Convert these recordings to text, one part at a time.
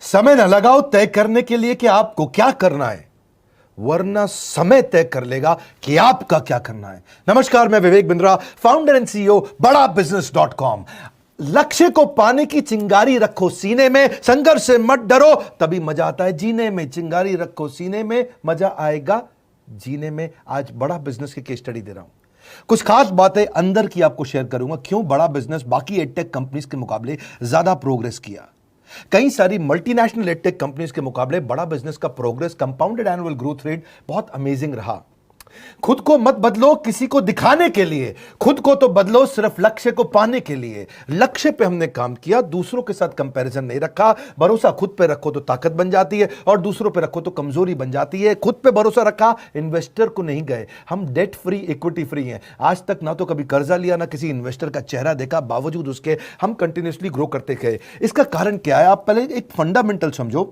समय न लगाओ तय करने के लिए कि आपको क्या करना है, वरना समय तय कर लेगा कि आपका क्या करना है। नमस्कार, मैं Vivek Bindra, founder and CEO बड़ा बिजनेस .com। लक्ष्य को पाने की चिंगारी रखो सीने में, संघर्ष से मत डरो, तभी मजा आता है जीने में। चिंगारी रखो सीने में, मजा आएगा जीने में। आज बड़ा बिजनेस की केस स्टडी दे रहा हूं, कुछ खास बातें अंदर की आपको शेयर करूंगा, क्यों बड़ा बिजनेस बाकी एडटेक कंपनीज के मुकाबले ज्यादा प्रोग्रेस किया। कई सारी मल्टीनेशनल एडटेक कंपनीज के मुकाबले बड़ा बिजनेस का progress, compounded annual growth rate बहुत अमेजिंग रहा। खुद को मत बदलो किसी को दिखाने के लिए, खुद को तो बदलो सिर्फ लक्ष्य को पाने के लिए। लक्ष्य पे हमने काम किया, दूसरों के साथ कंपैरिजन नहीं रखा। भरोसा खुद पे रखो तो ताकत बन जाती है, और दूसरों पे रखो तो कमजोरी बन जाती है। खुद पे भरोसा रखा, इन्वेस्टर को नहीं गए। हम डेट फ्री, इक्विटी फ्री हैं। आज तक ना तो कभी कर्जा लिया, ना किसी इन्वेस्टर का चेहरा देखा, बावजूद उसके हम कंटिन्यूसली ग्रो करते गए। इसका कारण क्या है? आप पहले एक फंडामेंटल समझो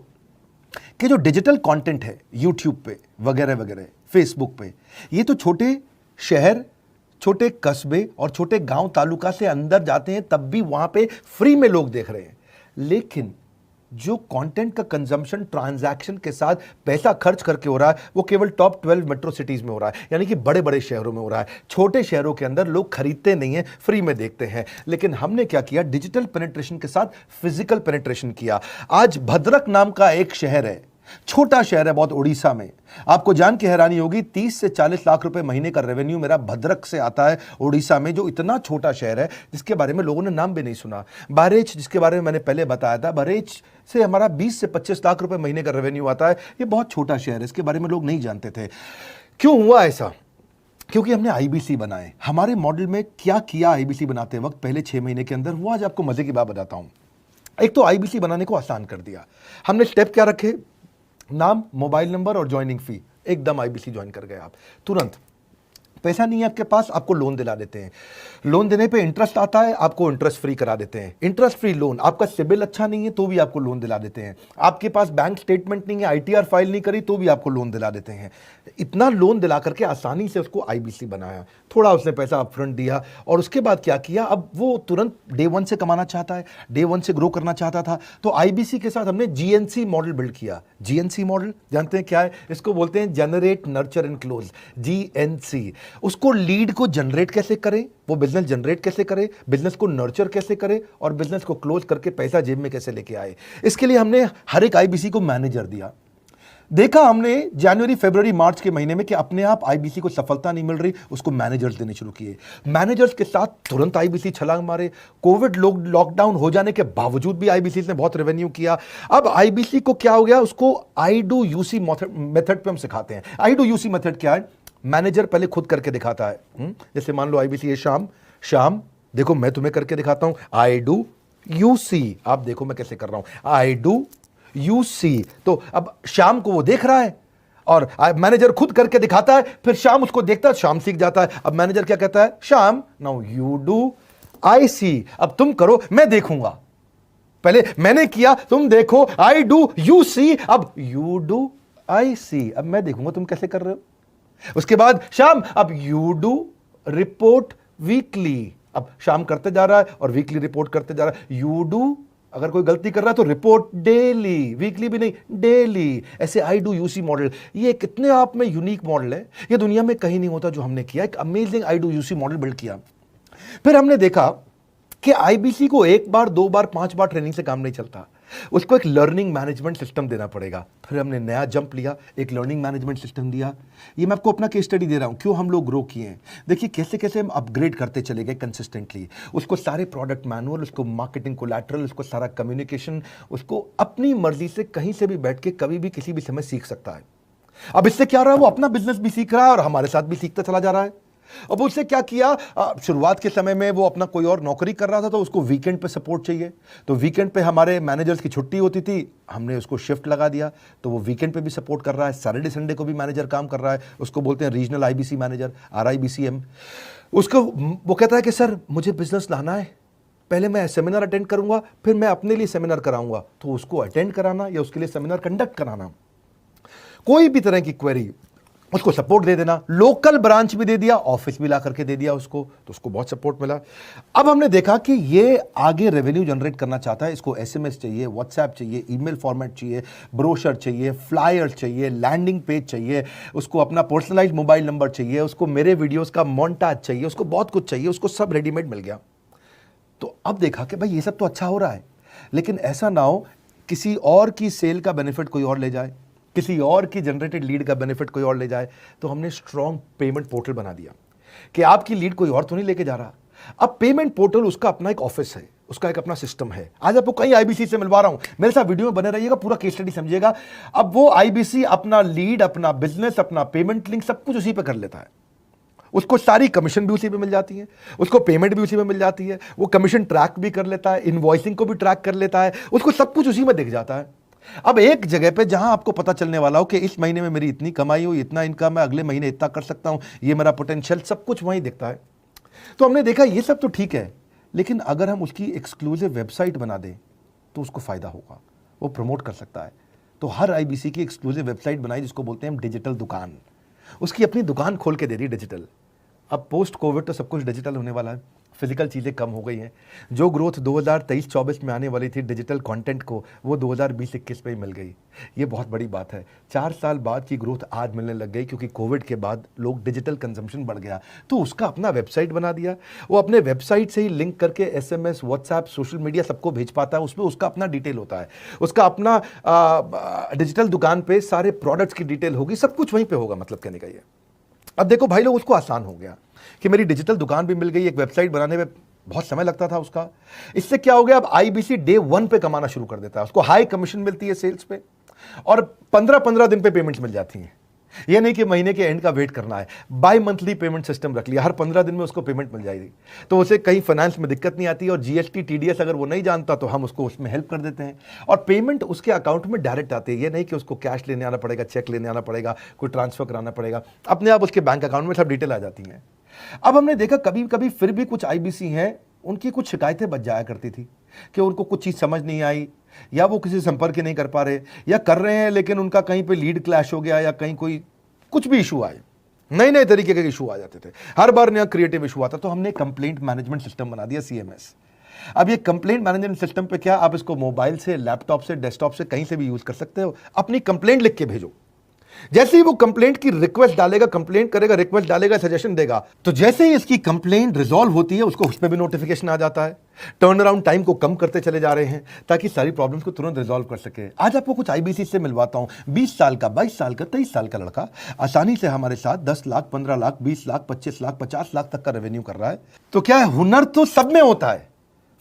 कि जो डिजिटल कंटेंट है यूट्यूब पे वगैरह वगैरह, फेसबुक पे, ये तो छोटे शहर, छोटे कस्बे और छोटे गांव तालुका से अंदर जाते हैं, तब भी वहां पे फ्री में लोग देख रहे हैं। लेकिन जो कंटेंट का कंजम्पशन ट्रांजैक्शन के साथ पैसा खर्च करके हो रहा है, वो केवल टॉप 12 मेट्रो सिटीज में हो रहा है, यानी कि बड़े बड़े शहरों में हो रहा है। छोटे शहरों के अंदर लोग खरीदते नहीं हैं, फ्री में देखते हैं। लेकिन हमने क्या किया? डिजिटल पेनिट्रेशन के साथ फिजिकल पेनिट्रेशन किया। आज भद्रक नाम का एक शहर है, छोटा शहर है बहुत, उड़ीसा में। आपको जान के हैरानी होगी, 30 से 40 लाख रुपए महीने का रेवेन्यू मेरा भद्रक से आता है, उड़ीसा में, जो इतना छोटा शहर है जिसके बारे में लोगों ने नाम भी नहीं सुना। बहरेच, जिसके बारे में मैंने पहले बताया था, बहरेच से हमारा 20 से 25 लाख रुपए महीने का रेवेन्यू आता है। ये बहुत छोटा शहर है, इसके बारे में लोग नहीं जानते थे। क्यों हुआ ऐसा? क्योंकि हमने आईबीसी बनाए। हमारे मॉडल में क्या किया आईबीसी बनाते वक्त पहले 6 महीने के अंदर, वो आज आपको मजे की बात बताता हूं। एक तो आईबीसी बनाने को आसान कर दिया। हमने स्टेप क्या रखे? नाम, मोबाइल नंबर और ज्वाइनिंग फी, एकदम आईबीसी ज्वाइन कर गए आप तुरंत। पैसा नहीं है आपके पास, आपको लोन दिला देते हैं। लोन देने पे इंटरेस्ट आता है, आपको इंटरेस्ट फ्री करा देते हैं। Interest free loan. आपका सिबिल अच्छा नहीं है तो भी आपको लोन दिला देते हैं। आपके पास बैंक स्टेटमेंट नहीं है, आईटीआर फाइल नहीं करी तो भी आपको लोन दिला देते हैं। इतना लोन दिला करके आसानी से उसको आईबीसी बनाया। थोड़ा उसने पैसा अपफ्रंट दिया, और उसके बाद क्या किया? अब वो तुरंत डे 1 से कमाना चाहता है, डे 1 से ग्रो करना चाहता था, तो आईबीसी के साथ हमने जीएनसी मॉडल बिल्ड किया। जीएनसी मॉडल जानते हैं क्या है? इसको बोलते हैं generate, nurture and close, GNC. उसको लीड को जनरेट कैसे करें, वो बिजनेस जनरेट कैसे करे, बिजनेस को नर्चर कैसे करे, और बिजनेस को क्लोज करके पैसा जेब में कैसे लेके आए। इसके लिए हमने हर एक आईबीसी को मैनेजर दिया। देखा हमने जनवरी, फरवरी, मार्च के महीने में कि अपने आप आईबीसी को सफलता नहीं मिल रही, उसको मैनेजर्स देने शुरू किए। मैनेजर्स के साथ तुरंत आईबीसी छलांग मारे। कोविड लॉकडाउन हो जाने के बावजूद भी आईबीसी ने बहुत रेवेन्यू किया। अब आईबीसी को क्या हो गया? उसको आई डू यूसी मेथड पे हम सिखाते हैं। आई डू यूसी मेथड क्या है? मैनेजर पहले खुद करके दिखाता है। जैसे मान लो आईबीसी है, शाम देखो मैं तुम्हें करके दिखाता हूं, आई डू यू सी, आप देखो मैं कैसे कर रहा हूं, आई डू यू सी। तो अब शाम को वो देख रहा है, और मैनेजर खुद करके दिखाता है, फिर शाम उसको देखता है, शाम सीख जाता है। अब मैनेजर क्या कहता है? शाम, नाउ यू डू, आई सी, अब तुम करो, मैं देखूंगा। पहले मैंने किया, तुम देखो, आई डू यू सी, अब यू डू आई सी, अब मैं देखूंगा तुम कैसे कर रहे हो। उसके बाद शाम, अब यू डू रिपोर्ट वीकली, अब शाम करते जा रहा है और वीकली रिपोर्ट करते जा रहा है। यू डू, अगर कोई गलती कर रहा है तो रिपोर्ट डेली, वीकली भी नहीं, डेली। ऐसे आई डू यूसी मॉडल, ये कितने आप में यूनिक मॉडल है, ये दुनिया में कहीं नहीं होता जो हमने किया। एक amazing I do UC model build किया। फिर हमने देखा कि आईबीसी को 1 बार, 2 बार, 5 बार ट्रेनिंग से काम नहीं चलता, उसको एक लर्निंग मैनेजमेंट सिस्टम देना पड़ेगा। फिर हमने नया जंप लिया, एक लर्निंग मैनेजमेंट सिस्टम दिया। ये मैं आपको अपना केस स्टडी दे रहा हूं, क्यों हम लोग ग्रो किए हैं। देखिए कैसे कैसे हम अपग्रेड करते चले गए कंसिस्टेंटली। उसको सारे प्रोडक्ट मैनुअल, उसको मार्केटिंग कोलैटरल, उसको सारा कम्युनिकेशन, उसको अपनी मर्जी से कहीं से भी बैठ के कभी भी किसी भी समय सीख सकता है। अब इससे क्या रहा है? वो अपना बिजनेस भी सीख रहा है और हमारे साथ भी सीखता चला जा रहा है। अब उससे क्या किया? शुरुआत के समय में वो अपना कोई और नौकरी कर रहा था, तो उसको वीकेंड पे सपोर्ट चाहिए। तो वीकेंड पे हमारे मैनेजर्स की छुट्टी होती थी, हमने उसको शिफ्ट लगा दिया, तो वो वीकेंड पे भी सपोर्ट कर रहा है। सैटरडे संडे को भी मैनेजर काम कर रहा है, उसको बोलते हैं रीजनल आईबीसी मैनेजर, RIBCM। उसको वो कहता है कि सर मुझे बिजनेस लाना है, पहले मैं सेमिनार अटेंड करूंगा, फिर मैं अपने लिए सेमिनार कराऊंगा। तो उसको अटेंड कराना या उसके लिए सेमिनार कंडक्ट कराना, कोई भी तरह की क्वेरी, उसको सपोर्ट दे देना, लोकल ब्रांच भी दे दिया, ऑफिस भी ला करके दे दिया उसको, तो उसको बहुत सपोर्ट मिला। अब हमने देखा कि ये आगे रेवेन्यू जनरेट करना चाहता है, इसको एसएमएस चाहिए, व्हाट्सएप चाहिए, ईमेल फॉर्मेट चाहिए, ब्रोशर चाहिए, फ्लायर चाहिए, लैंडिंग पेज चाहिए, उसको अपना पर्सनलाइज्ड मोबाइल नंबर चाहिए, उसको मेरे वीडियोस का मोन्टाज चाहिए, उसको बहुत कुछ चाहिए, उसको सब रेडीमेड मिल गया। तो अब देखा कि भाई ये सब तो अच्छा हो रहा है, लेकिन ऐसा ना हो किसी और की सेल का बेनिफिट कोई और ले जाए, किसी और की जनरेटेड लीड का बेनिफिट कोई और ले जाए। तो हमने स्ट्रॉन्ग पेमेंट पोर्टल बना दिया कि आपकी लीड कोई और तो नहीं लेके जा रहा। अब पेमेंट पोर्टल उसका अपना एक ऑफिस है, उसका एक अपना सिस्टम है। आज आपको कई आईबीसी से मिलवा रहा हूं, मेरे साथ वीडियो में बने रहिएगा, पूरा केस स्टडी समझिएगा। अब वो आईबीसी अपना लीड, अपना बिजनेस, अपना पेमेंट लिंक सब कुछ उसी पे कर लेता है। उसको सारी कमीशन भी उसी पे मिल जाती है, उसको पेमेंट भी उसी में मिल जाती है, वो कमीशन ट्रैक भी कर लेता है, इनवॉइसिंग को भी ट्रैक कर लेता है, उसको सब कुछ उसी में दिख जाता है। अब एक जगह पे जहां आपको पता चलने वाला हो कि इस महीने में मेरी इतनी कमाई हुई, इतना इनकम है, अगले महीने इतना कर सकता हूं, ये मेरा पोटेंशियल, सब कुछ वहीं दिखता है। तो हमने देखा ये सब तो ठीक है, लेकिन अगर हम उसकी एक्सक्लूसिव वेबसाइट बना दें तो उसको फायदा होगा, वो प्रमोट कर सकता है। तो हर आईबीसी की एक्सक्लूसिव वेबसाइट बनाई, जिसको बोलते हैं हम डिजिटल दुकान। उसकी अपनी दुकान खोल के दे दी डिजिटल। अब पोस्ट कोविड तो सब कुछ डिजिटल होने वाला है, फिजिकल चीज़ें कम हो गई हैं। जो ग्रोथ 2023-24 में आने वाली थी डिजिटल कंटेंट को, वो 2020-21 में ही मिल गई। ये बहुत बड़ी बात है। 4 साल बाद की ग्रोथ आज मिलने लग गई, क्योंकि कोविड के बाद लोग डिजिटल कंजम्पशन बढ़ गया। तो उसका अपना वेबसाइट बना दिया, वो अपने वेबसाइट से ही लिंक करके एसएमएस, व्हाट्सएप, सोशल मीडिया सबको भेज पाता है। उसमें उसका अपना डिटेल होता है, उसका अपना डिजिटल दुकान पे सारे प्रोडक्ट्स की डिटेल होगी, सब कुछ वहीं पर होगा। मतलब कहने का ये, अब देखो भाई लोग, उसको आसान हो गया कि मेरी डिजिटल दुकान भी मिल गई। एक वेबसाइट बनाने में बहुत समय लगता था उसका। इससे क्या हो गया, अब आईबीसी डे 1 पे कमाना शुरू कर देता है। उसको हाई कमीशन मिलती है सेल्स पे, और 15-15 दिन पे पेमेंट्स मिल जाती हैं। ये नहीं कि महीने के एंड का वेट करना है, बाई मंथली पेमेंट सिस्टम रख लिया, हर 15 दिन में उसको पेमेंट मिल जाएगी। तो उसे कहीं फाइनेंस में दिक्कत नहीं आती, और जीएसटी, टीडीएस अगर वो नहीं जानता तो हम उसको उसमें हेल्प कर देते हैं, और पेमेंट उसके अकाउंट में डायरेक्ट आती है। ये नहीं कि उसको कैश लेने आना पड़ेगा, चेक लेने आना पड़ेगा, कोई ट्रांसफर कराना पड़ेगा, अपने आप उसके बैंक अकाउंट में सब डिटेल आ जाती हैं। अब हमने देखा कभी कभी फिर भी कुछ आईबीसी हैं, उनकी कुछ शिकायतें बच जाया करती थी कि उनको कुछ चीज़ समझ नहीं आई, या वो किसी संपर्क नहीं कर पा रहे, या कर रहे हैं लेकिन उनका कहीं पे लीड क्लैश हो गया, या कहीं कोई कुछ भी इशू आए, नए नए तरीके के इशू आ जाते थे, हर बार नया क्रिएटिव इशू आता। तो हमने कंप्लेंट मैनेजमेंट सिस्टम बना दिया, सीएमएस। अब ये कंप्लेंट मैनेजमेंट सिस्टम पे क्या, आप इसको मोबाइल से, लैपटॉप से, डेस्कटॉप से, कहीं से भी यूज कर सकते हो। अपनी कंप्लेंट लिख के भेजो, जैसे ही वो कंप्लेंट की रिक्वेस्ट डालेगा, कंप्लेंट करेगा, रिक्वेस्ट डालेगा, सजेशन देगा, तो जैसे ही इसकी कंप्लेंट रिजॉल्व होती है उसको उस पर भी नोटिफिकेशन आ जाता है। टर्न अराउंड टाइम को कम करते चले जा रहे हैं, ताकि सारी प्रॉब्लम्स को तुरंत रिजॉल्व कर सके। आज आपको कुछ आईबीसी से मिलवाता हूं, 20 साल का, 22 साल का, 23 साल का लड़का आसानी से हमारे साथ 10 लाख, 15 लाख, 20 लाख, 25 लाख, 50 लाख तक का रेवेन्यू कर रहा है। तो क्या है, हुनर तो सब में होता है,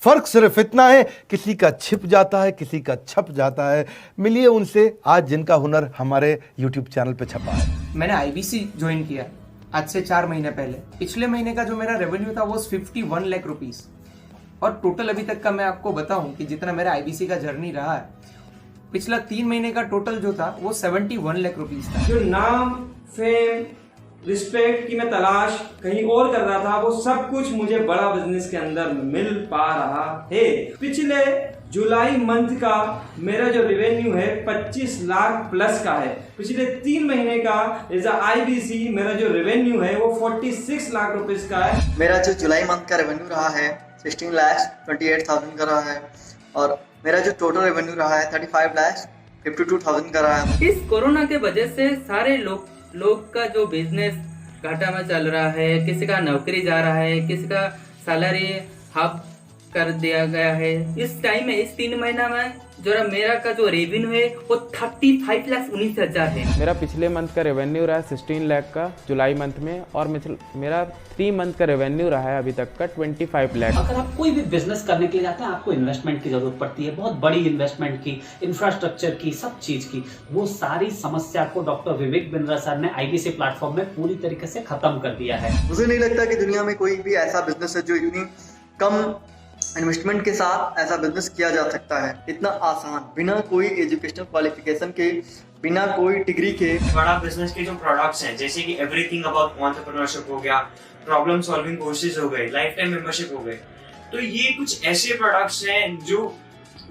फर्क सिर्फ इतना है, किसी का छिप जाता है, किसी का छप जाता है। मिलिए उनसे आज जिनका हुनर हमारे YouTube चैनल पे छपा है। मैंने आईबीसी ज्वाइन किया आज से 4 महीने पहले। पिछले महीने का जो मेरा रेवेन्यू था वो 51 लाख रुपीस, और टोटल अभी तक का मैं आपको बताऊं कि जितना मेरा आईबीसी का जर्नी रहा है, पिछला 3 महीने का टोटल जो था वो 71 लाख रुपीस था। जो नाम, फेम, रिस्पेक्ट की मैं तलाश कहीं और कर रहा था, वो सब कुछ मुझे बड़ा बिजनेस के अंदर मिल पा रहा है। पिछले जुलाई मंथ का मेरा जो रेवेन्यू है 25 लाख प्लस का है। पिछले 3 महीने का एज आईबीसी मेरा जो रेवेन्यू है वो 46 लाख रुपीस का है। मेरा जो जुलाई मंथ का रेवेन्यू रहा है 16,28,000 का रहा है, और मेरा जो टोटल रेवेन्यू रहा है 35,52,000 का रहा है। इस कोरोना के वजह से सारे लोग का जो बिजनेस घाटा में चल रहा है, किसी का नौकरी जा रहा है, किसी का सैलरी हाफ कर दिया गया है। इस टाइम में, इस 3 महीना में जो मेरा का जो रेवेन्यू है वो 35,19,000 है। मेरा पिछले मंथ का रेवेन्यू रहा है 16 लाख का जुलाई मंथ में, और मेरा 3 मंथ का रेवेन्यू रहा है अभी तक का 25 लाख। अगर आप कोई भी बिजनेस करने के लिए जाते हैं, आपको इन्वेस्टमेंट की जरूरत पड़ती है, बहुत बड़ी इन्वेस्टमेंट की, इंफ्रास्ट्रक्चर की, सब चीज की। वो सारी समस्या को डॉक्टर विवेक बिंद्रा सर ने आईबीसी प्लेटफॉर्म में पूरी तरीके से खत्म कर दिया है। मुझे नहीं लगता कि दुनिया में कोई भी ऐसा बिजनेस है जो इतनी कम इन्वेस्टमेंट के साथ ऐसा बिजनेस किया जा सकता है, इतना आसान, बिना कोई एजुकेशनल क्वालिफिकेशन के, बिना कोई डिग्री के। बड़ा बिजनेस के जो प्रोडक्ट्स हैं, जैसे कि एवरीथिंग अबाउट एंटरप्रेन्योरशिप हो गया, प्रॉब्लम सॉल्विंग कोर्सेज हो गए, लाइफ टाइम मेंबरशिप हो गए, तो ये कुछ ऐसे प्रोडक्ट्स हैं जो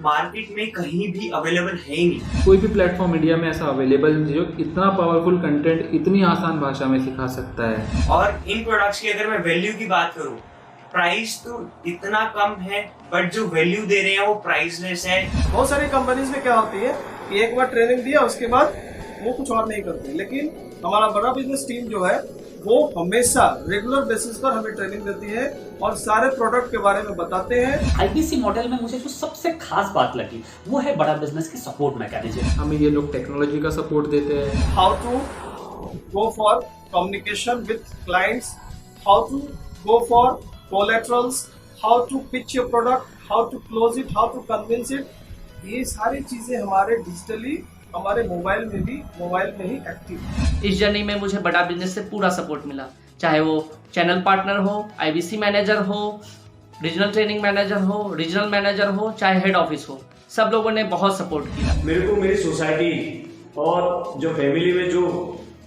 मार्केट में कहीं भी अवेलेबल है ही नहीं। कोई भी प्लेटफॉर्म इंडिया में ऐसा अवेलेबल जो इतना पावरफुल कंटेंट इतनी आसान भाषा में सिखा सकता है। और इन प्रोडक्ट्स की अगर मैं वैल्यू की बात करूं, प्राइस तो इतना कम है बट जो वैल्यू दे रहे हैं वो प्राइसलेस है। बहुत सारी कंपनीज में क्या होती है कि एक बार ट्रेनिंग दिया उसके बाद वो कुछ और नहीं करते, लेकिन हमारा बड़ा बिजनेस टीम जो है वो हमेशा रेगुलर बेसिस पर हमें ट्रेनिंग देती है और सारे प्रोडक्ट के बारे में बताते हैं। आईबीसी मॉडल में मुझे जो सबसे खास बात लगी वो है बड़ा बिजनेस की सपोर्ट मैकेनिज्म। हमें ये लोग टेक्नोलॉजी का सपोर्ट देते हैं। How to go for communication with clients, how to go for collaterals, how to pitch your product, how to close it, how to convince it, ये सारी चीजें हमारे डिजिटली हमारे मोबाइल में ही एक्टिव है। इस जर्नी में मुझे बड़ा बिजनेस से पूरा सपोर्ट मिला, चाहे वो चैनल पार्टनर हो, आईबीसी मैनेजर हो, रीजनल ट्रेनिंग मैनेजर हो, रीजनल मैनेजर हो, चाहे हेड ऑफिस हो, सब लोगों ने बहुत सपोर्ट किया। मेरे को मेरी सोसाइटी और जो फैमिली में जो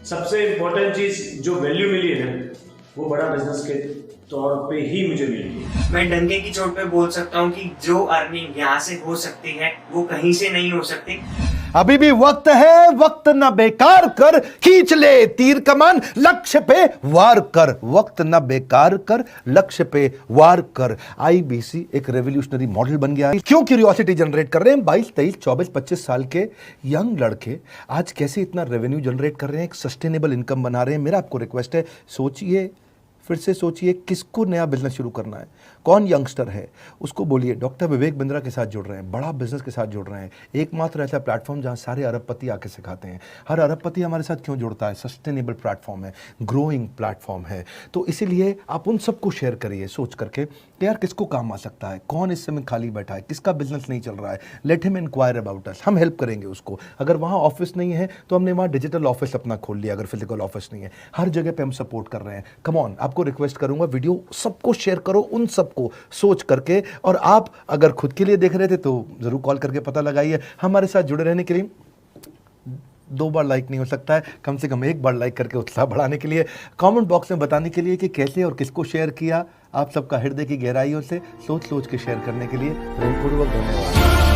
सबसे इम्पोर्टेंट चीज जो वैल्यू मिली है ना, वो बड़ा बिजनेस के तौर पे ही मुझे मिली है। मैं डंके की चोट पे बोल सकता हूँ कि जो अर्निंग यहाँ से हो सकती है वो कहीं से नहीं हो सकती। अभी भी वक्त है, वक्त न बेकार कर, खींच ले तीर कमान, लक्ष्य पे वार कर, वक्त न बेकार कर, लक्ष्य पे वार कर। आईबीसी एक रेवोल्यूशनरी मॉडल बन गया है। क्यों क्यूरियोसिटी जनरेट कर रहे हैं 22, 23, 24, 25 साल के यंग लड़के आज कैसे इतना रेवेन्यू जनरेट कर रहे हैं, एक सस्टेनेबल इनकम बना रहे हैं। मेरा आपको रिक्वेस्ट है, सोचिए, फिर से सोचिए, किसको नया बिजनेस शुरू करना है, कौन यंगस्टर है, उसको बोलिए डॉक्टर विवेक बिंद्रा के साथ जुड़ रहे हैं, बड़ा बिजनेस के साथ जुड़ रहे हैं। एकमात्र ऐसा प्लेटफॉर्म जहां सारे अरबपति आके सिखाते हैं। हर अरबपति हमारे साथ क्यों जुड़ता है? सस्टेनेबल प्लेटफॉर्म है, ग्रोइंग प्लेटफॉर्म है। तो इसीलिए आप उन सबको शेयर करिए सोच करके कि यार किसको काम आ सकता है, कौन इस समय खाली बैठा है, किसका बिजनेस नहीं चल रहा है, let him inquire about us, हम हेल्प करेंगे उसको। अगर वहाँ ऑफिस नहीं है तो हमने वहाँ डिजिटल ऑफिस अपना खोल लिया, अगर फिजिकल ऑफिस नहीं है, हर जगह पे हम सपोर्ट कर रहे हैं। कम ऑन, आपको रिक्वेस्ट करूंगा वीडियो सबको शेयर करो, उन सबको सोच करके। और आप अगर खुद के लिए देख रहे थे तो जरूर कॉल करके पता लगाइए। हमारे साथ जुड़े रहने के लिए 2 बार लाइक नहीं हो सकता है, कम से कम 1 बार लाइक करके उत्साह बढ़ाने के लिए, कमेंट बॉक्स में बताने के लिए कि कैसे और किसको शेयर किया। आप सबका हृदय की गहराइयों से सोच सोच के शेयर करने के लिए प्रेमपूर्वक धन्यवाद।